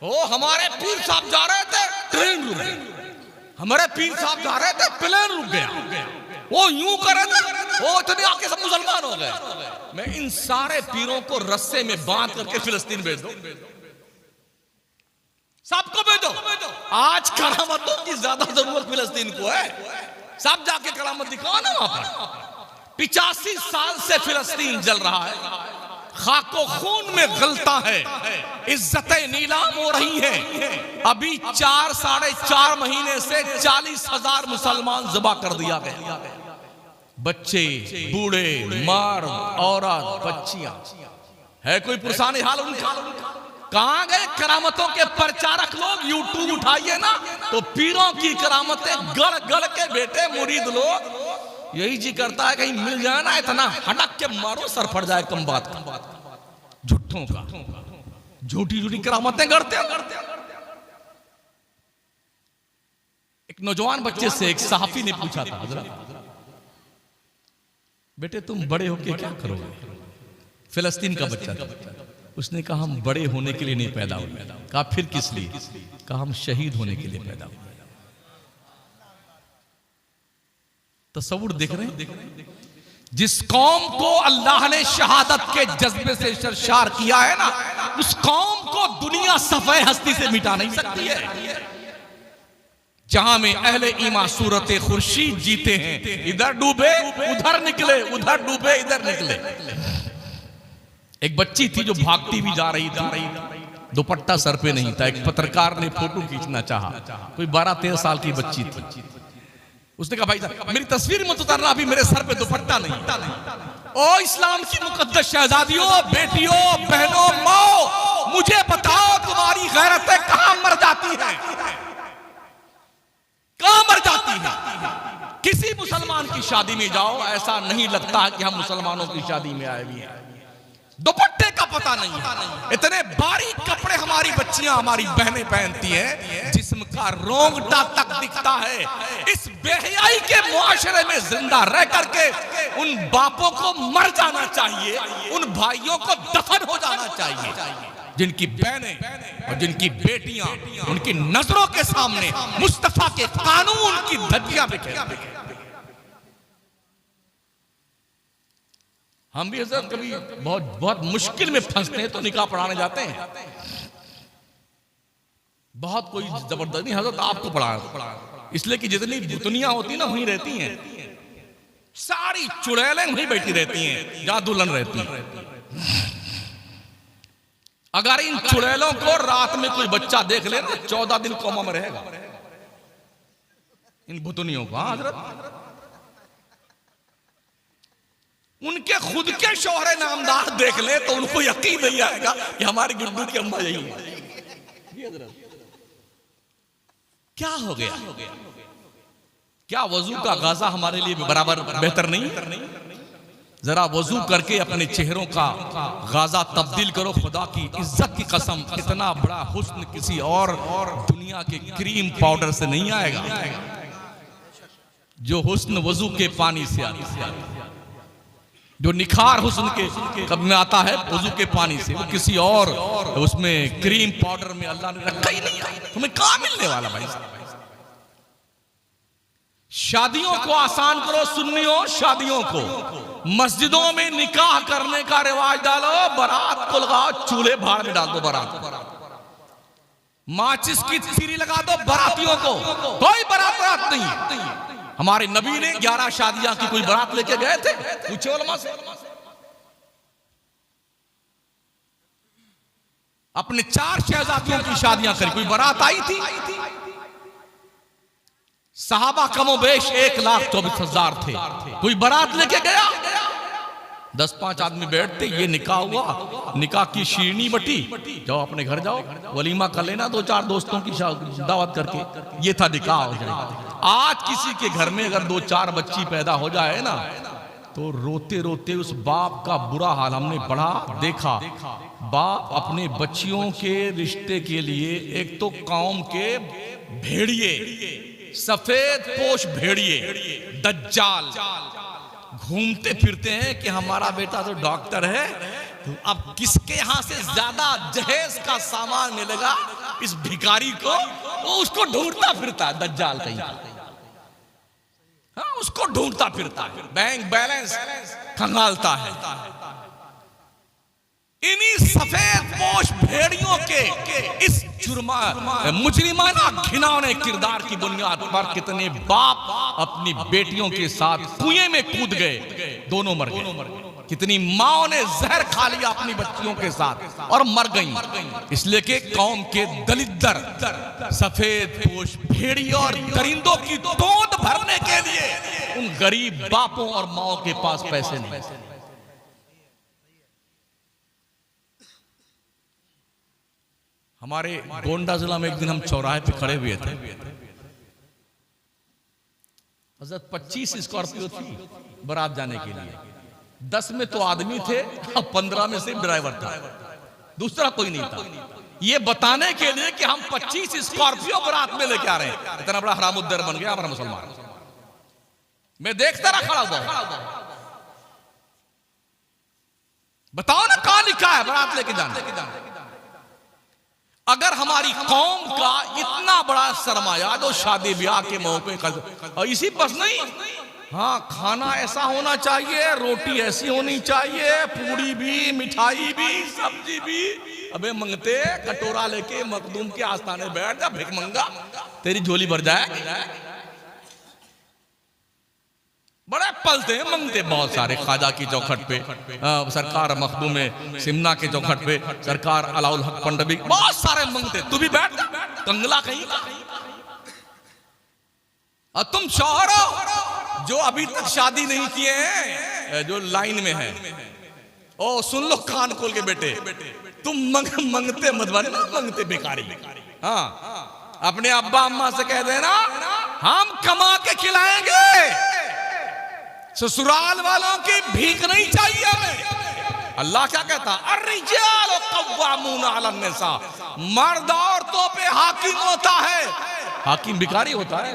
ओ हमारे पीर साहब जा रहे थे, ट्रेन रुक गई। हमारे पीर साहब जा रहे थे, प्लेन रुक गया। वो यूं करे थे, वो इतने आके सब मुसलमान हो गए। मैं इन सारे पीरों को रस्से में बांध करके फिलिस्तीन भेज दो, सबको भेजो। आज करामतों की ज्यादा जरूरत फिलिस्तीन को है। सब जाके करामत दिखाओ ना वहां पर। 85 साल से फिलिस्तीन जल रहा है, खाको खून में गलता है, इज्जतें नीलाम हो रही हैं। अभी 4 साढ़े 4 महीने से 40,000 मुसलमान ज़बा कर दिया गया। बच्चे, बूढ़े, मर्द, औरत, बच्चियां। है कोई पुरसानी हाल उनका? कहां गए करामतों के प्रचारक लोग? यूट्यूब उठाइए ना तो पीरों की करामतें गढ़ गढ़ के बेटे मुरीद लोग। यही जी करता है कहीं मिल जाए ना, इतना हटक के मारो सर फट जाए। कम बात का, झूठों का, झूठी झूठी करामतें करते हैं। एक नौजवान बच्चे से एक सहाफी ने पूछा था, हजरत बेटे तुम बड़े होके क्या करोगे? फिलिस्तीन का बच्चा था। उसने कहा हम बड़े होने के लिए नहीं पैदा हुए। कहा फिर किस लिए? कहा हम शहीद होने के लिए पैदा हुए। तसव्वुर देख रहे हैं? जिस कौम को अल्लाह ने शहादत के जज्बे से सरशार किया है ना, उस कौम को दुनिया सफ़े हस्ती से मिटा नहीं सकती है। जहां में अहले ईमान सूरत खुर्शीद जीते हैं, इधर डूबे उधर निकले, उधर डूबे इधर निकले। एक बच्ची थी जो भागती भी जा रही थी, दुपट्टा सर पे नहीं था। एक पत्रकार ने फोटो खींचना चाहा, कोई 12-13 साल की बच्ची थी। उसने कहा भाई साहब मेरी तस्वीर मत उतारना, अभी मेरे सर पे दुपट्टा नहीं। ओ इस्लाम की मुकद्दस शहजादियों, बेटियों, बहनों, माओ, मुझे बताओ तुम्हारी गैरतें कहां मर जाती हैं? कहां मर जाती हैं? किसी मुसलमान की शादी में जाओ, ऐसा नहीं लगता कि हम मुसलमानों की शादी में आए हुए हैं। दुपट्टे का पता नहीं है। इतने बारीक कपड़े हमारी बच्चियां, हमारी बहनें पहनती हैं, जिस्म का रोंगटा तक दिखता है। इस बेहयाई के मुआशरे में जिंदा रह करके उन बापों को मर जाना चाहिए, उन भाइयों को दफन हो जाना चाहिए, जिनकी बहनें और जिनकी बेटियां उनकी नजरों के सामने मुस्तफा के कानून की धज्जियां बिखेरती हैं। हम भी हजरत कभी बहुत मुश्किल में फंसते हैं तो निकाह पढ़ाने जाते हैं। बहुत कोई जबरदस्त नहीं हजरत आपको पढ़ा, इसलिए कि जितनी दुनिया होती है ना वहीं रहती हैं। सारी चुड़ैलें वहीं बैठी रहती हैं जहां दुल्हन रहती है। अगर इन चुड़ैलों को रात में कोई बच्चा देख ले तो 14 दिन कोमा में रहेगा। इन भुतनियों को हजरत उनके खुद के शोहरे नामदार देख ले तो उनको यकीन नहीं आएगा कि हमारी गुड्डू की अम्मा यही है। क्या हो गया? क्या वजू का गाजा हमारे लिए बराबर बेहतर नहीं? जरा वजू करके अपने चेहरों का गाजा तब्दील करो। खुदा की इज्जत की कसम, इतना बड़ा हुस्न किसी और दुनिया के क्रीम पाउडर से नहीं आएगा। जो हुस्न वजू के पानी से आता है, जो निखार हुस्न के कब में आता है वजू के पानी से, वो किसी और उसमें क्रीम पाउडर में अल्लाह ने रखा ही नहीं है। तुम्हें कहां मिलने वाला भाई साहब? शादियों को आसान करो सुन्नियों, शादियों को मस्जिदों में निकाह करने का रिवाज डालो, बारात को लगाओ चूल्हे भाड़ में डाल दो, बारात माचिस की तिरी लगा दो बारातियों को, कोई बारात नहीं। हमारे नबी ने 11 शादियां की, कोई बारात लेके गए थे? पूछे उलमा से। अपने 4 शहजादियों की शादियां करी, कोई बारात आई थी? सहाबा कमोबेश 1,24,000 थे, कोई बारात लेके गया? 10-5 आदमी बैठते, ये निकाह हुआ, निकाह की शीरनी बटी, जाओ अपने घर जाओ, वलीमा कर लेना 2-4 दोस्तों की दावत करके, ये था निकाह हो जाए। आज किसी के घर में अगर 2-4 बच्ची पैदा हो जाए ना तो रोते रोते उस बाप का बुरा हाल हमने पढ़ा देखा। बाप अपने बच्चियों के रिश्ते के लिए एक तो कौम के भेड़िए, सफेद पोश भेड़िए दज्जाल घूमते फिरते हैं कि हमारा बेटा तो डॉक्टर है, तो अब किसके यहां से ज्यादा जहेज का सामान मिलेगा इस भिखारी को, वो उसको ढूंढता फिरता है दज्जाल कहीं। हाँ, उसको ढूंढता फिरता है, बैंक बैलेंस खंगालता है। इन्हीं सफेद पोश भेड़ियों के इस मुजरिमाना घिनौने किरदार की बुनियाद पर कितने बाप अपनी बेटियों के साथ कुएं में कूद गए, दोनों मर गए। कितनी माओं ने जहर खा लिया अपनी बच्चियों के साथ और मर गईं, इसलिए कि कौम के दलिद्दर सफेद पोश भेड़ियों और दरिंदों की तोंद भरने के लिए उन गरीब बापों और माओं के पास पैसे नहीं। हमारे गोंडा जिला में एक दिन हम चौराहे पे खड़े हुए थे, हजरत 25 स्कॉर्पियो थी बारात जाने के लिए, 10 में तो आदमी थे और 15 में सिर्फ ड्राइवर था, दूसरा कोई नहीं था। ये बताने के लिए कि हम 25 स्कॉर्पियो बारात में लेके आ रहे हैं। इतना बड़ा हरामुद्दर बन गया हमारा मुसलमान। मैं देखता रहा खड़ा हुआ, बताओ ना कहां लिखा है बारात लेके जाना। अगर हमारी कौम का इतना बड़ा सरमाया जो शादी ब्याह के मौके पर, और इसी बस नहीं, हाँ खाना ऐसा होना चाहिए, रोटी ऐसी होनी चाहिए, पूरी भी, मिठाई भी, सब्जी भी। अबे मंगते कटोरा लेके मखदूम के आस्थाने बैठ जा, भिख मंगा, तेरी झोली भर जाए। बड़े पलते हैं मंगते बहुत सारे, ख्वाजा की चौखट पे सरकार, मखदूम सिमना के चौखट पे सरकार, अलाउल हक पंडवी, बहुत सारे मंगते। तू भी बैठ जा, कंगला कहीं का। और तुम शौहर हो जो अभी तक शादी नहीं किए हैं, जो लाइन में है, ओ सुन लो कान खोल के बेटे, तुम मंगते मत बनना, मंगते बेकारी। हाँ, अपने अब्बा अम्मा से कह देना हम कमा के खिलाएंगे, ससुराल वालों की भीख नहीं चाहिए हमें। अल्लाह क्या कहता, अर्रिजाल कव्वामून अलन्निसा, मर्द औरतों पे हाकिम होता है। हाकिम भिखारी होता है,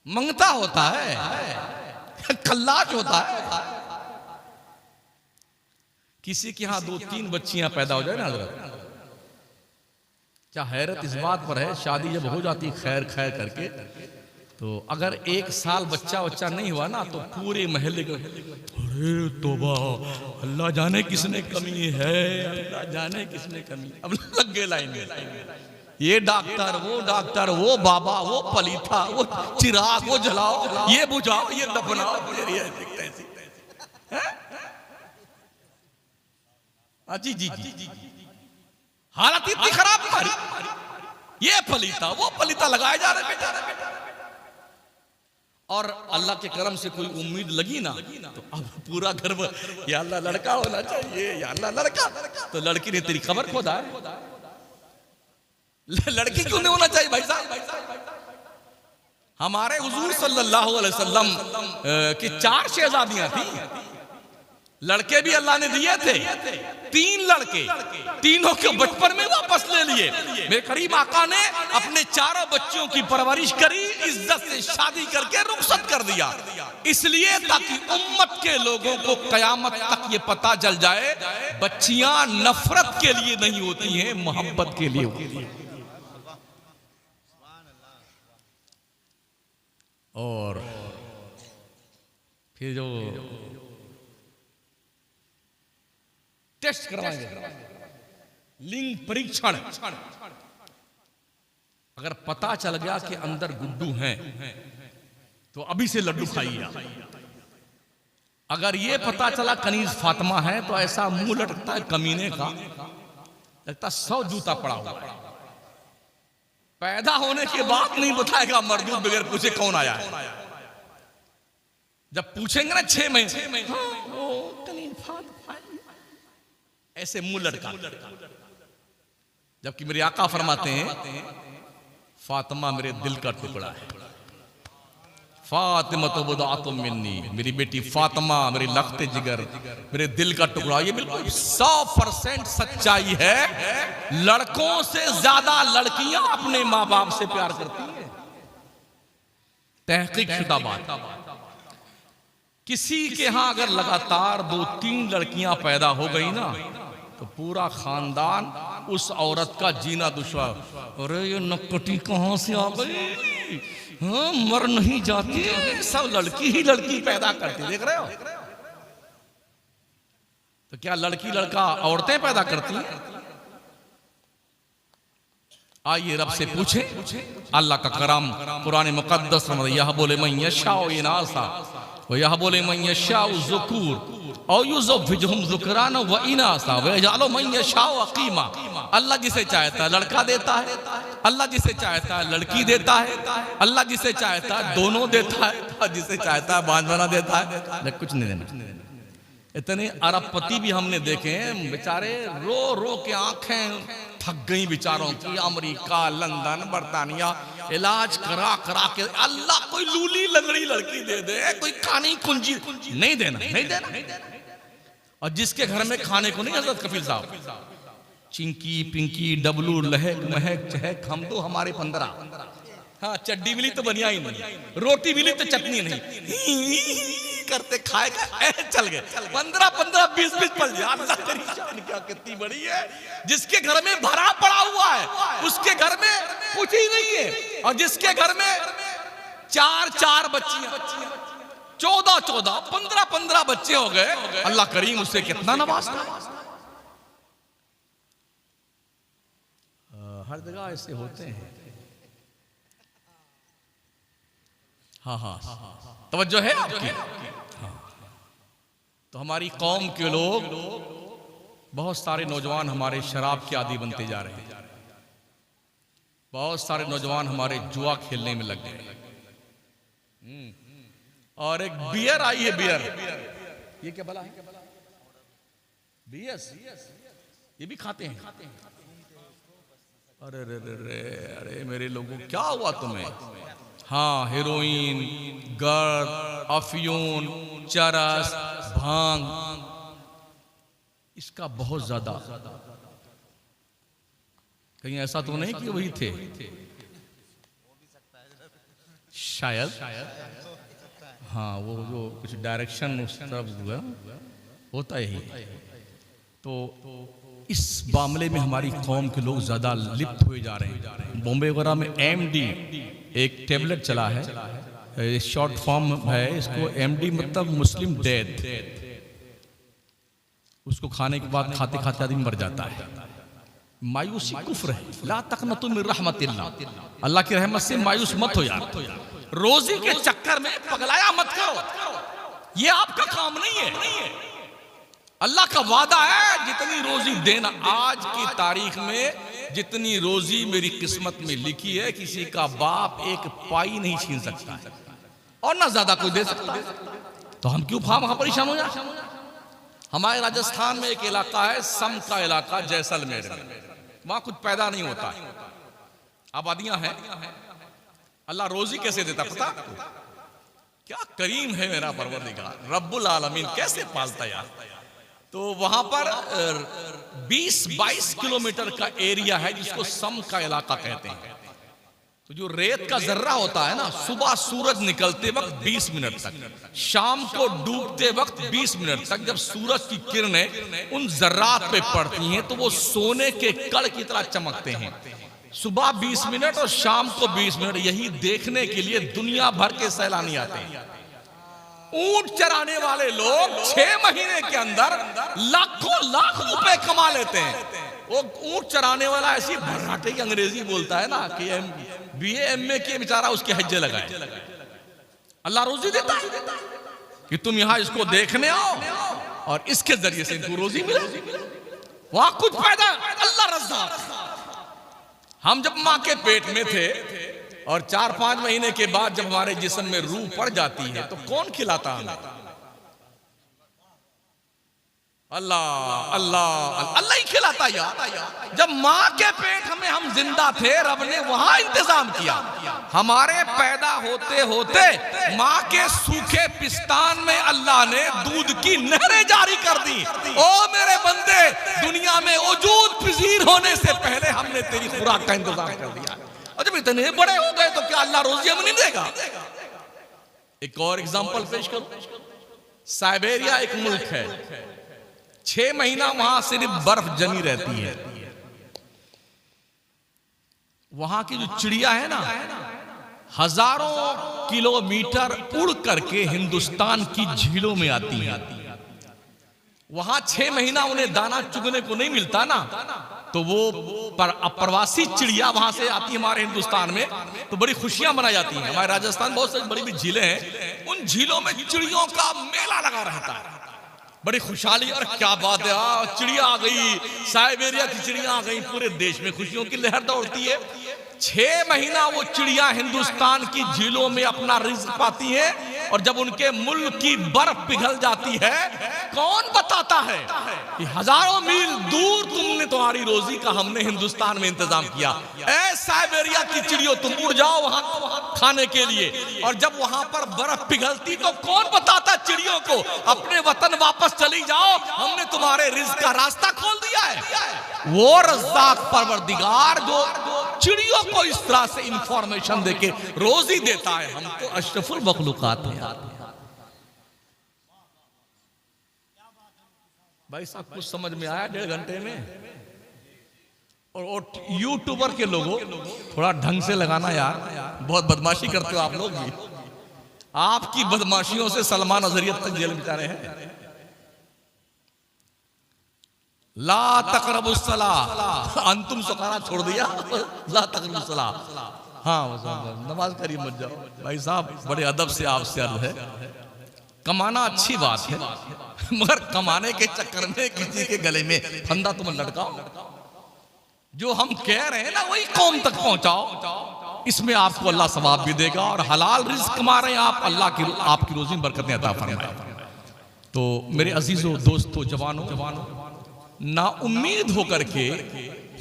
मंगता होता है, कल्लाश होता है। किसी के यहां 2-3 बच्चियां पैदा हो जाए ना हजरत, क्या हैरत इस बात पर है, शादी जब हो जाती खैर खैर करके, तो अगर 1 साल बच्चा नहीं हुआ ना, तो पूरे महल्ले को अरे तौबा, अल्लाह जाने किसने कमी है, अल्लाह जाने किसने कमी। अब लग गए लाइन में, ये डॉक्टर, वो बाबा, वो पलीथा, वो चिराग, वो जलाओ, ये बुझाओ, ये दफनाओ, जी हालत इतनी खराब हमारी। ये पलीता, वो पलीता लगाए जा रहे बेटा। और अल्लाह के करम से कोई उम्मीद लगी ना, तो अब पूरा घर या अल्लाह लड़का होना चाहिए, या अल्लाह लड़का, तो लड़की ने तेरी खबर खोदा है। लड़की क्यों नहीं होना चाहिए भाई साहब? हमारे हुजूर सल्लल्लाहु अलैहि वसल्लम की 4 शहजादियां थी, लड़के भी अल्लाह ने दिए थे, 3 लड़के, तीनों के बचपन में वापस ले लिए। मेरे करीम आका ने अपने 4 बच्चों की परवरिश करी, इज्जत से शादी करके रुखसत कर दिया, इसलिए ताकि उम्मत के लोगों को कयामत तक ये पता चल जाए बच्चियां नफरत के लिए नहीं होती हैं, मोहब्बत के लिए होती हैं। और फिर जो टेस्ट करवाएंगे, लिंग परीक्षण, अगर पता चल गया कि अंदर गुड्डू हैं तो अभी से लड्डू खाइए। अगर ये पता चला कनीज फातिमा है तो ऐसा मुंह लटकता है कमीने का, लगता 100 जूता पड़ा हुआ। पैदा होने के बाद नहीं बताएगा मरदूद बगैर पूछे कौन आया है। जब पूछेंगे ना 6 महीने, ऐसे मुंह लटका, जबकि मेरे आका फरमाते हैं फातिमा मेरे दिल का टुकड़ा है। फातिमा तो बुदातुम मिन्नी, मेरी बेटी फातिमा मेरी लख्ते जिगर, मेरे दिल का टुकड़ा। ये बिल्कुल 100% सच्चाई है। लड़कों से ज्यादा लड़कियां अपने माँ बाप से प्यार करती हैं, तहकीक शुदा बात। किसी के यहां अगर लगातार 2-3 लड़कियां पैदा हो गई ना तो पूरा खानदान उस औरत का जीना दुश्वार। अरे ये नक्कटी कहां से आ गई, हाँ मर नहीं जाती, सब लड़की ही लड़की पैदा करती, देख रहे हो। तो क्या लड़की लड़का औरतें पैदा करती हैं? आइए रब से पूछे, अल्लाह का करम कुरान मुकद्दस में यह बोले मैं यशाओ इनासा व यह बोले मैं यशाओ ज़ुकूर और युज़व्विजुहुम ज़ुकरान व इनासा व यजअलु मन यशाओ अक़ीमा। अल्लाह जिसे चाहता है लड़का देता है, अल्लाह जिसे चाहता है लड़की देता है, अल्लाह जिसे चाहता है दोनों देता है, और जिसे चाहता है बांझपना देता है, कुछ नहीं देना। इतने अरबपति भी हमने देखे हैं, बेचारे रो रो के आंखें थक गई बेचारों की। अमेरिका, लंदन, बर्तानिया इलाज करा करा के अल्लाह कोई लूली लंगड़ी लड़की दे दे, कोई खानी कुंजी नहीं देना, नहीं देना। और जिसके घर में खाने को नहीं, हजरत कफील साहब, चिंकी पिंकी डबलू लहक महक चहक हम तो हमारे 15, हाँ चड्डी मिली तो बनिया ही नहीं, रोटी मिली तो चटनी नहीं करते खाए का चल गए। 15-15 20-20 पल अल्लाह तेरी शान क्या कितनी बड़ी है। जिसके घर में भरा पड़ा हुआ है उसके घर में कुछ ही नहीं है, और जिसके घर में 4-4 बच्चियां, 14-14 15-15 बच्चे हो गए, अल्लाह करीम उससे कितना नवाजता। हर जगह ऐसे होते हैं। हाँ हाँ तवज्जो है आपकी। हाँ। तो हमारी कौम के लोग, बहुत सारे नौजवान हमारे शराब के आदी बनते जा रहे हैं, बहुत सारे नौजवान हमारे जुआ खेलने में लग गए। और एक बियर आई है, बियर, ये क्या भला है? बीएस, ये भी खाते हैं। अरे रे रे रे, अरे मेरे लोगों क्या हुआ तुम्हें? हाँ, हेरोइन, गर्द, अफयून, चरस, भांग, इसका बहुत ज्यादा। कहीं ऐसा तो नहीं कि वही थे? शायद हाँ, वो जो कुछ डायरेक्शन उस तरफ हुआ होता यही। तो इस मामले में हमारी कौम के लोग ज्यादा लिप्त हुए जा रहे हैं। बॉम्बे वगैरह में एमडी एक टेबलेट चला है, शॉर्ट फॉर्म है इसको, एमडी मतलब मुस्लिम डेथ। उसको खाने के बाद खाते खाते आदमी मर जाता है। मायूसी कुफ्र है। ला तक़नतु मिन रहमतिल्लाह, अल्लाह की रहमत से मायूस मत हो यार। रोजी के चक्कर में पगलाया मत करो, ये आपका काम नहीं है। अल्लाह का वादा है जितनी रोजी देना। आज की तारीख में जितनी रोजी मेरी किस्मत में लिखी है, किसी का बाप एक पाई नहीं छीन सकता है, और ना ज्यादा कोई दे सकता है। तो हम क्यों वहां परेशान हो जाए? हमारे राजस्थान में एक इलाका है, सम का इलाका, जैसलमेर में, वहां कुछ पैदा नहीं होता, आबादियां हैं। अल्लाह रोजी कैसे देता पता? क्या करीम है मेरा परवरदिगार, रब्बुल आलमीन कैसे पालता यार। तो वहां पर 20-22 किलोमीटर का एरिया है जिसको सम का इलाका कहते हैं। तो जो रेत का जर्रा होता है ना, सुबह सूरज निकलते वक्त 20 मिनट तक, शाम को डूबते वक्त 20 मिनट तक, जब सूरज की किरणें उन जर्रात पे पड़ती हैं तो वो सोने के कण की तरह चमकते हैं। सुबह 20 मिनट और शाम को 20 मिनट, यही देखने के लिए दुनिया भर के सैलानी आते हैं। ऊंट चराने वाले लोग 6 महीने के अंदर लाखों लाख रुपए कमा लेते हैं। वो ऊंट चराने वाला ऐसी भर्राटे की अंग्रेजी बोलता है ना कि BA MA के बेचारा उसके हज्जे लगाए। अल्लाह रोजी देता है कि तुम यहां इसको देखने आओ और इसके जरिए से इनको रोजी मिले। वहां कुछ पैदा, अल्लाह रज़्ज़ाक़। हम जब मां के पेट में थे और 4-5 महीने के बाद जब हमारे जिस्म में रूह पड़ जाती है तो कौन खिलाता हमें? अल्लाह अल्लाह अल्लाह ही खिलाता यार। जब माँ के पेट में हम जिंदा थे, रब ने वहां इंतजाम किया। हमारे पैदा होते होते माँ के सूखे पिस्तान में अल्लाह ने दूध की नहरें जारी कर दी। ओ मेरे बंदे, दुनिया में वजूद पजीर होने से पहले हमने तेरी खुराक का इंतजाम कर दिया। और जब इतने बड़े हो गए तो क्या अल्लाह रोजी हमें नहीं देगा? एक और एग्जांपल पेश करूं। साइबेरिया एक मुल्क है, 6 महीना वहां सिर्फ बर्फ जमी रहती है। वहां की जो चिड़िया है ना, हजारों किलोमीटर उड़ करके हिंदुस्तान की झीलों में आती है। वहां 6 महीना उन्हें दाना चुगने को नहीं मिलता ना, तो वो प्रवासी चिड़िया वहां से आती है हमारे हिंदुस्तान में, तो बड़ी खुशियां मनाई जाती हैं। हमारे राजस्थान बहुत सारी बड़ी बड़ी झीलें हैं, उन झीलों में चिड़ियों का मेला लगा रहता है, बड़ी खुशहाली। और क्या बात है, चिड़िया आ गई, साइबेरिया की चिड़िया आ गई, पूरे देश में खुशियों की लहर दौड़ती है। 6 महीना वो चिड़िया हिंदुस्तान की झीलों में अपना रिज़्क़ पाती है, और जब उनके मुल्क की बर्फ पिघल जाती है, कौन बताता है कि हजारों मील दूर तुमने तुम्हारी रोजी का हमने हिंदुस्तान में इंतजाम किया। ऐ साइबेरिया की चिड़ियों, तुम उड़ जाओ वहां खाने के लिए, और जब वहां पर बर्फ पिघलती तो कौन बताता चिड़ियों को अपने वतन वापस चली जाओ, हमने तुम्हारे रिज़्क़ का रास्ता खोल दिया है। वो रज़्ज़ाक़ परवरदिगार जो चिड़ियों को इस तरह से इंफॉर्मेशन देके रोजी देता है, हम तो अशरफुल मखलूकात हैं। भाई साहब कुछ समझ में आया 1.5 घंटे में? और यूट्यूबर के लोगों, थोड़ा ढंग से लगाना यार, बहुत बदमाशी करते हो आप लोग भी। आपकी बदमाशियों से सलमान अज़हरियत तक जेल में जा रहे हैं। ला तक़रबुस्सलाह, अंतुम सुखाना छोड़ दिया, ला तक़रबुस्सलाह। हाँ नमाज करिए मत जाओ। भाई साहब बड़े अदब से आपसे अर्ज़ है, कमाना अच्छी बात है, मगर कमाने के चक्कर में किसी के गले में फंदा तुम लटकाओ। जो हम कह रहे हैं ना वही कौम तक पहुंचाओ, इसमें आपको अल्लाह सवाब भी देगा, और हलाल रिज़्क़ कमा रहे हैं आप, अल्लाह की आपकी रोजी में बरकतें अता फरमाए। तो मेरे अजीजों, दोस्तों, जवानों, ना उम्मीद होकर के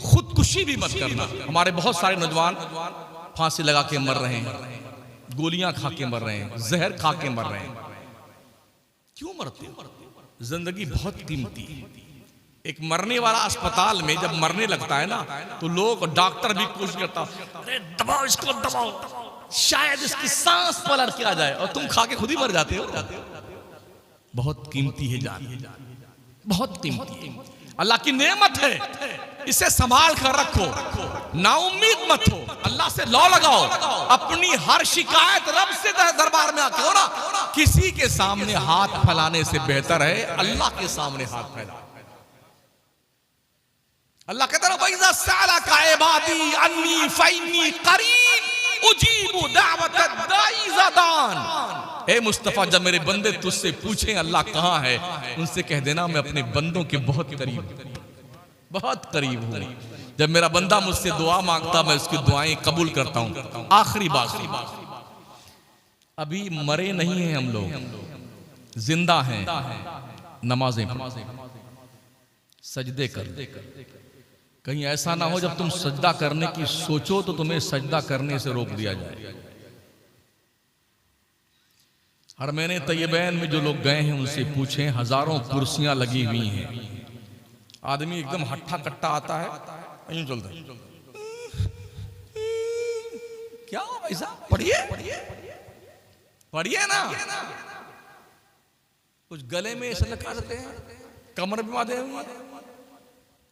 खुदकुशी भी मत करना। हमारे बहुत सारे नौजवान फांसी लगा के मर रहे हैं, गोलियां खा के मर रहे हैं, जहर खा के मर रहे हैं। क्यों मरते हैं? जिंदगी बहुत कीमती है। एक मरने वाला अस्पताल में जब मरने लगता है ना, तो लोग, डॉक्टर भी कोशिश करता, अरे दबाओ इसको, दबाओ, शायद इसकी सांस पलट के आ जाए, और तुम खा के खुद ही मर जाते हो। बहुत कीमती है जान, बहुत कीमती है, अल्लाह की नेमत है, इसे संभाल कर रखो, नाउम्मीद मत हो, अल्लाह से लौ लगाओ। अपनी हर शिकायत रब से दरबार में आके हो ना, किसी के सामने हाथ फैलाने से बेहतर है अल्लाह के सामने हाथ फैला। अल्लाह कहता है वइज़ा सअलका इबादी अन्नी फइन्नी करीब उजीबु दावतद दाई इज़ा दान। हे मुस्तफा, जब मेरे बंदे तुझसे पूछें अल्लाह कहाँ है, उनसे कह देना मैं अपने बंदों के बहुत करीब हूँ। जब मेरा बंदा मुझसे दुआ मांगता मैं उसकी दुआएं कबूल करता हूँ। आखिरी बात, अभी मरे नहीं हैं हम लोग, जिंदा हैं, नमाजें सजदे कर। कहीं ऐसा ना हो जब तुम सजदा करने की सोचो तो तुम्हें सजदा करने से रोक दिया जाए। हर महीने तैयबैन में जो लोग गए हैं उनसे पूछें, हजारों कुर्सियां लगी हुई हैं, आदमी एकदम हट्ठा कट्टा आता है, यूं चलता है, क्या हो भाई साहब, पढ़िए ना, कुछ गले में ऐसे लगा देते हैं, कमर भी बांधे हुए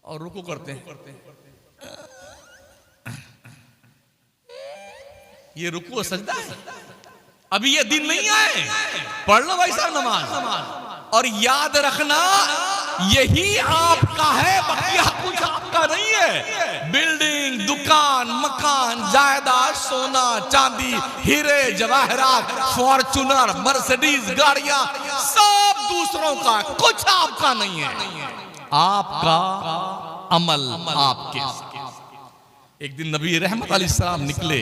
और रुकू करते हैं। ये रुकू सजदा है, अभी ये दिन नहीं आए, पढ़ लो भाई साहब नमाज, और याद रखना यही आपका है, बाकी कुछ आपका नहीं है। बिल्डिंग, दुकान, मकान, जायदाद, सोना चांदी, हीरे जवाहरात, फॉर्चूनर, मर्सिडीज गाड़ियां, सब दूसरों का, कुछ आपका नहीं है। आपका अमल आपके साथ। एक दिन नबी रहमत अलैहिस्सलाम निकले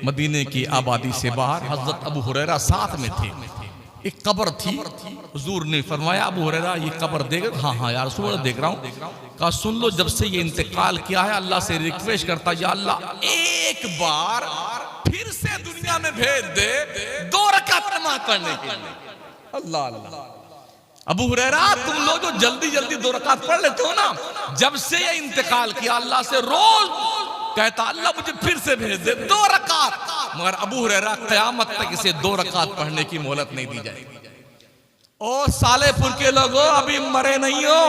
मदीने की आबादी से बाहर, हजरत अबू हुरैरा साथ में थे। एक कब्र थी, हुजूर ने फरमाया अबू हुरैरा ये कब्र देख? हाँ यार रसूल देख रहा हूँ। कहा सुन लो, जब से ये इंतकाल किया है अल्लाह से रिक्वेस्ट करता, या अल्लाह एक बार फिर से दुनिया में भेज दे 2 रकात नमाज पढ़ने के लिए। अल्लाह अल्लाह। अबू हुरैरा तुम लोग जो जल्दी जल्दी 2 रकात पढ़ लेते हो ना, जब से ये इंतकाल किया अल्लाह से रोज कहता अल्लाह मुझे फिर से भेज दे 2 रकात, मगर अबू हुरैरा क़यामत तक इसे 2 रकात पढ़ने की मोहलत नहीं दी जाएगी। ओ सालेपुर के लोगों, अभी मरे नहीं हो,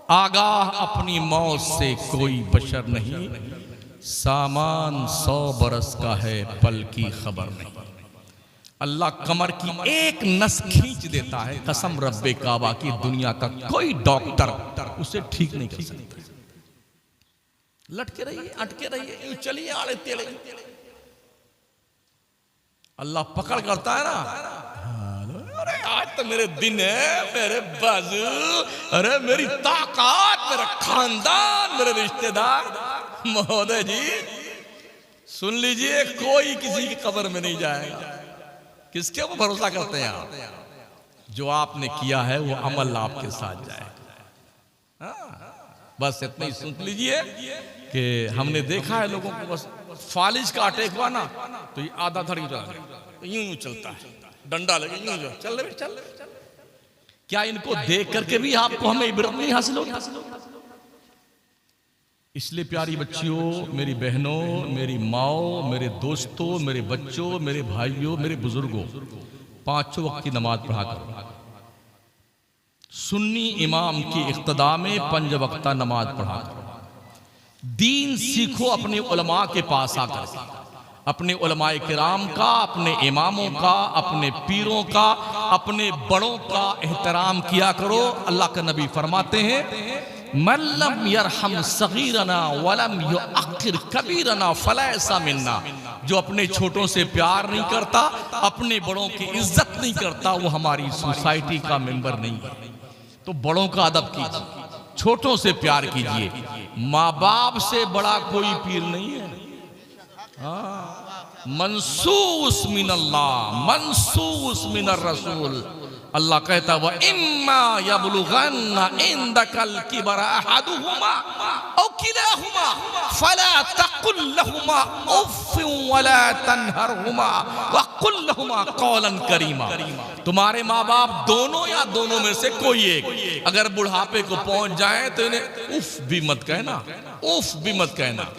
आगाह अपनी मौत से कोई बशर नहीं, सामान 100 बरस का है, पल की खबर नहीं। अल्लाह कमर की एक नस खींच देता है, कसम रब्बे काबा की दुनिया का कोई डॉक्टर उसे ठीक नहीं कर सकता। लटके रहिए, अटके रहिए, यूं चलिए आड़े टेढ़े, अल्लाह पकड़ करता है ना। अरे आज तो मेरे दिन है, मेरे बाजू, अरे मेरी ताकत, मेरा खानदान, मेरे रिश्तेदार। महोदय जी सुन लीजिए, कोई किसी की कब्र में नहीं जाएगा। किसके ऊपर भरोसा करते हैं आप? जो आपने किया है वो अमल आपके साथ जाएगा। बस इतना ही सुन लीजिए कि हमने देखा है लोगों को, बस फालिज का अटैक हुआ ना तो ये आधा धड़ यूं यूं चलता है, डंडा लगे यूं यूं चल रहे चल। क्या इनको देख करके भी आपको हमें इबरत नहीं हासिल होगी? इसलिए प्यारी बच्चियों, मेरी बहनों, मेरी माओ, मेरे दोस्तों, मेरे बच्चों, मेरे भाइयों, मेरे बुजुर्गों, 5 वक्त की नमाज पढ़ा करो। सुन्नी इमाम की इक्तदा में 5 वक्ता नमाज पढ़ा करो। दीन सीखो अपने उलमा के पास आकर, अपने उलमाए किराम का, अपने इमामों का, अपने पीरों का, अपने बड़ों का एहतराम किया करो। अल्लाह का नबी फरमाते हैं, मल्लम यरहम सगीरना वलम युअक्किर कबीरना फलैसा मिन्ना। जो अपने छोटों से प्यार नहीं करता, अपने बड़ों की इज्जत नहीं करता, वो हमारी सोसाइटी का मेंबर नहीं है। तो बड़ों का अदब कीजिए, छोटों से प्यार कीजिए। माँ बाप से बड़ा कोई पीर नहीं है। मंसूस मिनल्लाह, मंसूस मिनर रसूल। अल्लाह कहता है, वह इम्मा यबलुगन्ना इंदकल किबरा अहदुहुमा औ किलाहुमा फला तकुल लहुमा उफ़ वला तनहरहुमा वक़ुल लहुमा क़ौलन करीमा। तुम्हारे माँ बाप दोनों या दोनों में से कोई एक अगर बुढ़ापे को पहुंच जाए तो इन्हें उफ भी मत कहना, उफ भी मत कहना।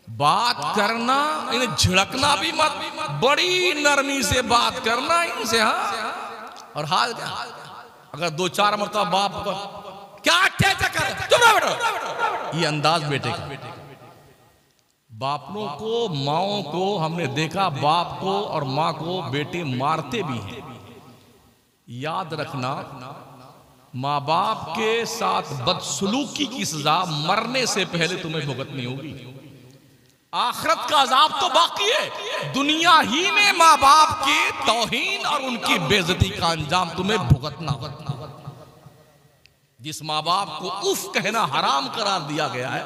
बात करना, इन्हें झिड़कना भी मत, बड़ी नरमी से बात करना इनसे। हाँ, और हाल क्या, अगर 2-4 मरतबा बाप को क्या कर, चुप रहो बेटा, ये अंदाज बेटे का। बापों को, माओं को हमने देखा, बाप को और माँ को बेटे मारते भी हैं। याद रखना, माँ बाप के साथ बदसलूकी की सजा मरने से पहले तुम्हें भुगतनी होगी। आखिरत का अजाब तो बाकी है, दुनिया ही में माँ बाप की तौहीन और उनकी बेइज्जती का अंजाम तुम्हें भुगतना। जिस माँ बाप को उफ कहना हराम करार दिया गया है,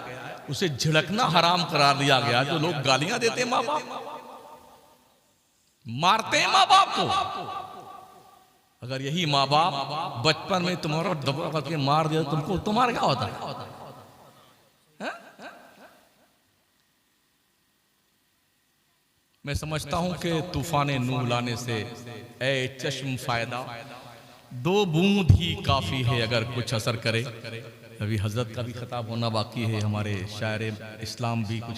उसे झिड़कना हराम करार दिया गया। जो लोग गालियां देते हैं माँ बाप, मारते हैं माँ बाप को, अगर यही माँ बाप बचपन में तुम्हारा दबा करके मार दिया तुमको, तुम्हारा क्या होता है? मैं समझता हूं कि तूफान नूह लाने से ए चश्म फायदा, 2 बूंद ही काफी है अगर कुछ असर करे। अभी हजरत का भी खिताब होना बाकी है, हमारे शायर इस्लाम भी कुछ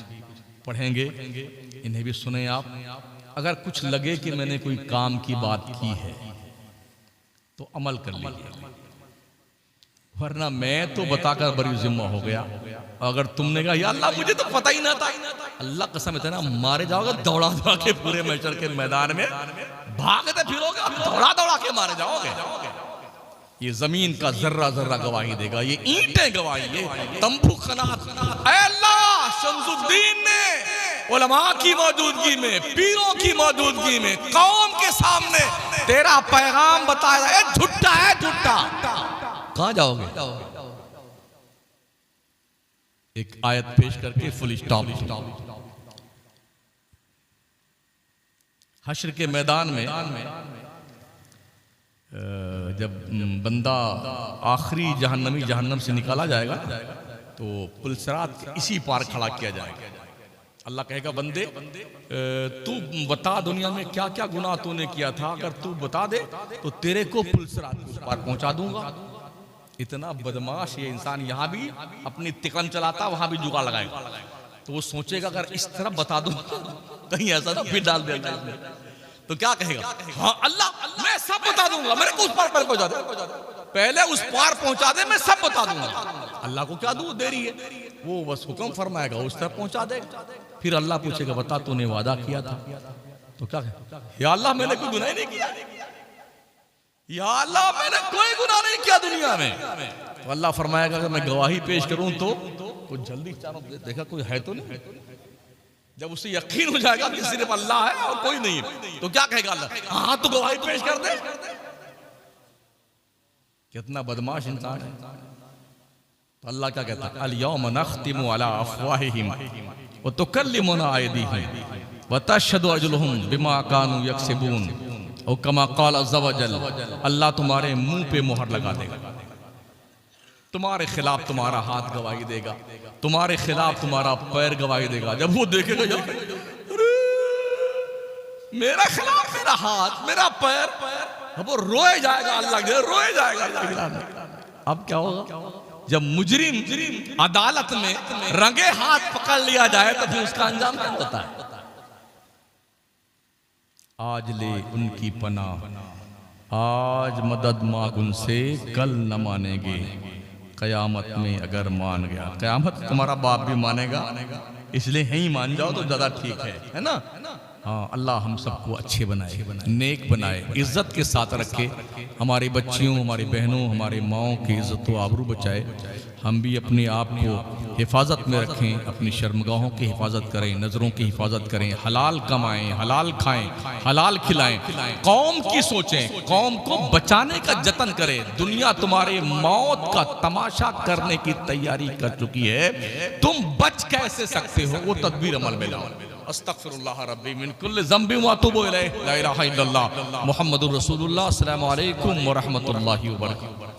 पढ़ेंगे, इन्हें भी सुने आप। अगर कुछ लगे कि मैंने कोई काम की बात की है तो अमल कर लीजिए, वरना मैं तो बताकर बड़ी जिम्मा हो गया। अगर तुमने कहा या अल्लाह मुझे तो पता ही ना था, अल्लाह कसम इतना मारे जाओगे, दौड़ा दौड़ा के पूरे मैशर के मैदान में भागते फिरोगे, दौड़ा दौड़ा के मारे जाओगे। ये जमीन का जर्रा जर्रा गवाही देगा, ये ईंटें गवाही, ये तंबू खनात। अल्लाह शमसुद्दीन ने उलमा की मौजूदगी में, पीरों की मौजूदगी में, कौम के सामने तेरा पैगाम बताया, झूठा है झूठा। कहां जाओगे? एक आयत पेश करके फुल स्टॉप। हश्र के मैदान में जब बंदा आखिरी जहन्नमी जहन्नम से निकाला जाएगा तो पुलसरात के इसी पार खड़ा किया जाएगा। अल्लाह कहेगा, बंदे तू बता दुनिया में क्या क्या गुनाह तूने किया था, अगर तू बता दे तो तेरे को पुलसरात के पार पहुंचा दूंगा। इतना बदमाश ये इंसान, यहाँ भी अपनी तिकन चलाता, वहां भी जुगाड़ लगाएगा। तो वो सोचेगा अगर इस तरफ बता दूं कहीं ऐसा ना फिर डाल देगा इसमें। तो क्या कहेगा? हाँ अल्लाह मैं सब बता दूंगा, मेरे को उस पार पहुंचा दे, पहले उस पार पहुंचा दे, मैं सब बता दूंगा। अल्लाह को क्या दूर देरी है, वो बस हुक्म फरमाएगा उस तरफ पहुंचा देगा। फिर अल्लाह पूछेगा बता तूने वादा किया था, तो क्या कहे? या अल्लाह मैंने कोई गुनाह नहीं किया, या अल्लाह मैंने कोई गुनाह नहीं किया दुनिया में। तो अल्लाह फरमाएगा अगर मैं गवाही पेश करूं तो कुछ जल्दी चारों देखा कोई है तो नहीं। जब उसे यकीन हो जाएगा कि सिर्फ अल्लाह है और कोई नहीं है, तो क्या कहेगा अल्लाह? हाँ तो गवाही पेश कर दे। कितना बदमाश इंसान है। तो अल्लाह क्या कहता है? अल यौम नख्तिमु अला अफ़वाहिहिम व तुकल्लिमुना अयदीहिम व तशहदु अर्जुलुहुम बिमा कानू यक्सिबून। और कमा क़ाल अज़्ज़ा व जल, अल्लाह तुम्हारे मुंह पे मोहर लगा देगा, तुम्हारे खिलाफ तुम्हारा हाथ गवाही देगा, तुम्हारे खिलाफ तुम्हारा पैर गवाही देगा। जब वो देखेगा जब मेरा खिलाफ मेरा हाथ मेरा पैर, अब वो रोए जाएगा, अल्लाह के रोए जाएगा अल्लाह। अब क्या होगा? जब मुजरिम अदालत में रंगे हाथ पकड़ लिया जाए तो फिर उसका अंजाम क्या होता है? आज ले उनकी पनाह, आज मदद मांग उनसे, कल न मानेंगे, कयामत में अगर मान गया। कयामत तुम्हारा बाप भी मानेगा, इसलिए यहीं मान जाओ तो ज्यादा ठीक है ना? हाँ अल्लाह हम सबको अच्छे बनाए, नेक बनाए, इज्जत के साथ रखे, हमारी बच्चियों हमारी बहनों हमारी माओं की इज्जत व आबरू बचाए। हम भी अपने आप को हिफाजत में रखें, अपनी शर्मगाहों की हिफाजत करें, नज़रों की हिफाजत करें, हलाल कमाएं, हलाल खाएं, हलाल खिलाएं, कौम की सोचें, कौम को बचाने का जतन करें। दुनिया तुम्हारे मौत का तमाशा करने की तैयारी कर चुकी है, तुम बच कैसे सकते हो वो तदबीर अमल में लाओ। अस्तगफिरुल्लाह रब्बी मिन कुल्लि ज़ंबिन व अतूबु इलैहि, ला इलाहा इल्लल्लाह मुहम्मदुर रसूलुल्लाह। अस्सलामु अलैकुम व रहमतुल्लाहि व बरकातुहू।